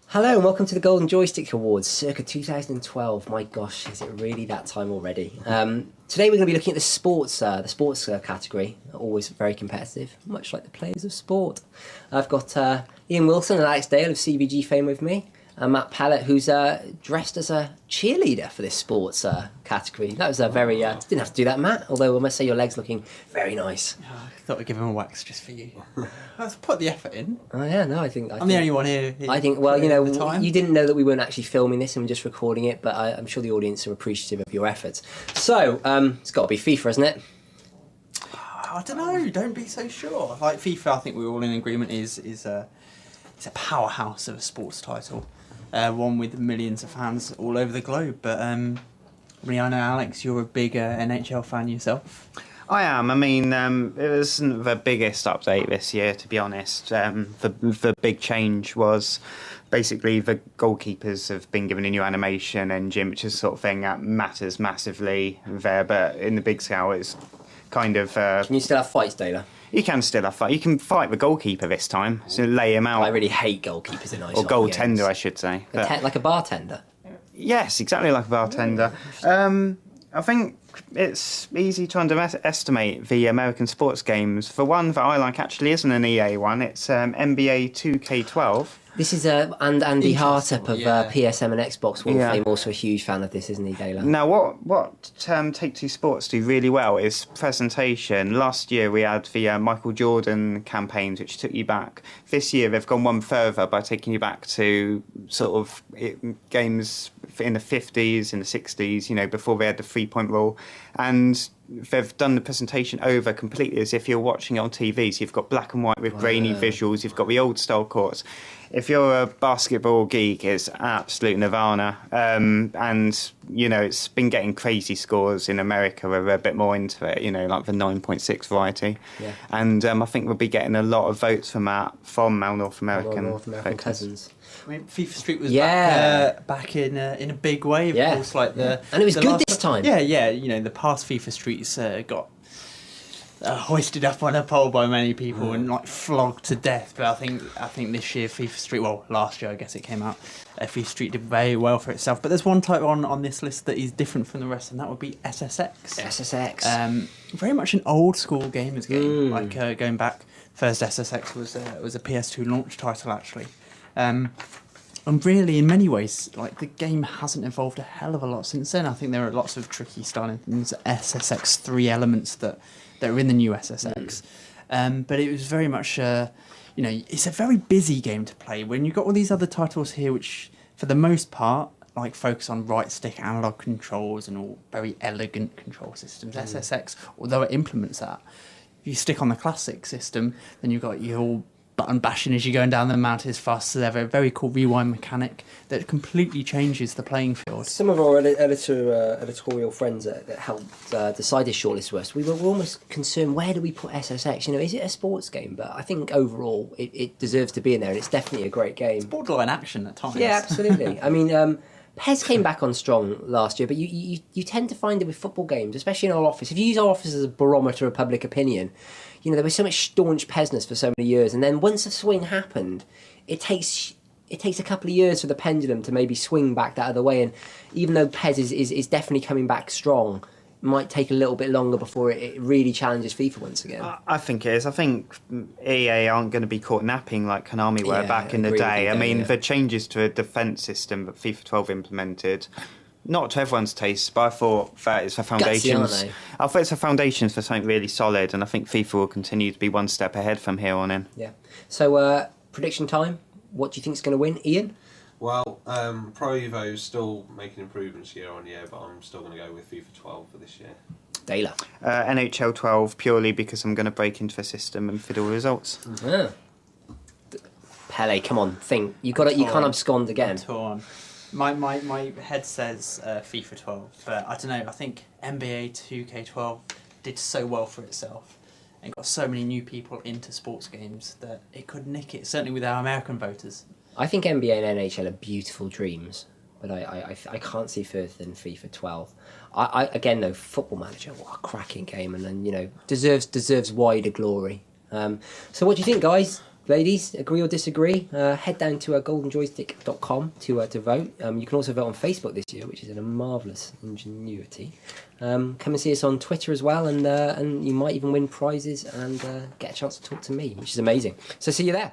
Hello and welcome to the Golden Joystick Awards, circa 2012. My gosh, is it really that time already? Today we're going to be looking at the sports category. Always very competitive, much like the players of sport. I've got Ian Wilson and Alex Dale of CVG fame with me, and Matt Pallett, who's dressed as a cheerleader for this sports category. That was a very... didn't have to do that, Matt, although I must say your leg's looking very nice. I thought I'd give him a wax just for you. Let's put the effort in. Oh yeah, no, I think... I'm the only one here. I think, well, you know, you didn't know that we weren't actually filming this and we're just recording it, but I'm sure the audience are appreciative of your efforts. So, it's got to be FIFA, hasn't it? I don't know, don't be so sure. Like FIFA, I think we're all in agreement, is a powerhouse of a sports title. One with millions of fans all over the globe. But I know, Alex, you're a big NHL fan yourself. I am. I mean, it wasn't the biggest update this year, to be honest. The big change was basically the goalkeepers have been given a new animation engine, which is the sort of thing that matters massively there. But in the big scale, it's kind of... Can you still have fights, Dale? You can still have fight. You can fight the goalkeeper this time, so lay him out. I really hate goalkeepers in ice or hockey goaltender, games. I should say. Like a bartender? Yes, exactly like a bartender. I think it's easy to underestimate the American sports games. The one that I like actually isn't an EA one. It's NBA 2K12. This is Andy Hartup of yeah. PSM and Xbox Hall of Yeah. Fame, also a huge fan of this, isn't he, Dale? Now, what Take-Two Sports do really well is presentation. Last year we had the Michael Jordan campaigns, which took you back. This year they've gone one further by taking you back to sort of games in the 50s, in the 60s, you know, before they had the three-point rule. And they've done the presentation over completely as if you're watching it on TV. So you've got black and white with grainy visuals. You've got the old-style courts. If you're a basketball geek, it's absolute nirvana. And, you know, it's been getting crazy scores in America where they're a bit more into it, you know, like the 9.6 variety. Yeah. And I think we'll be getting a lot of votes from that, from our North American cousins. I mean, FIFA Street was Yeah. back in a big way, of Yeah. course. Like And it was good this time. Yeah. You know, the past FIFA Streets got hoisted up on a pole by many people and like flogged to death. But I think this year FIFA Street, well, last year I guess it came out, FIFA Street did very well for itself. But there's one type on this list that is different from the rest, and that would be SSX. SSX. Very much an old school gamers game. Like going back, first SSX was a PS2 launch title actually. And really, in many ways, like the game hasn't evolved a hell of a lot since then. I think there are lots of tricky styling things, SSX 3 elements that are in the new SSX. But it was very much, you know, it's a very busy game to play. When you've got all these other titles here, which for the most part, like focus on right stick analog controls and all very elegant control systems. SSX, although it implements that, if you stick on the classic system, then you've got your button bashing as you're going down the mountain as fast as ever. A very cool rewind mechanic that completely changes the playing field. Some of our editorial friends that helped decide this shortlist for us, we were almost concerned, where do we put SSX? You know, is it a sports game? But I think overall it deserves to be in there, and it's definitely a great game. It's borderline action at times. Yeah, absolutely. I mean, PES came back on strong last year, but you tend to find it with football games, especially in our office. If you use our office as a barometer of public opinion, you know, there was so much staunch PESness for so many years, and then once the swing happened, it takes a couple of years for the pendulum to maybe swing back that other way. And even though PES is definitely coming back strong, it might take a little bit longer before it really challenges FIFA once again. I think it is. I think EA aren't going to be caught napping like Konami were back in the day. I mean, the changes to a defence system that FIFA 12 implemented, not to everyone's taste, but I thought that it's the foundations. Gutsy, aren't they? I thought it's the foundations for something really solid, and I think FIFA will continue to be one step ahead from here on in. Yeah. So, prediction time. What do you think is going to win, Ian? Well, Pro Evo's still making improvements year on year, but I'm still going to go with FIFA 12 for this year. Dale. NHL 12 purely because I'm going to break into the system and fiddle results. Yeah. Pele, come on, think. You can't abscond again. Torn. My head says FIFA 12, but I don't know. I think NBA 2K12 did so well for itself and got so many new people into sports games that it could nick it. Certainly with our American voters. I think NBA and NHL are beautiful dreams, but I can't see further than FIFA 12. Again though, Football Manager, what a cracking game, and then, you know, deserves wider glory. So what do you think, guys? Ladies, agree or disagree? Head down to goldenjoystick.com to vote. You can also vote on Facebook this year, which is a marvellous ingenuity. Come and see us on Twitter as well, and you might even win prizes and get a chance to talk to me, which is amazing. So see you there.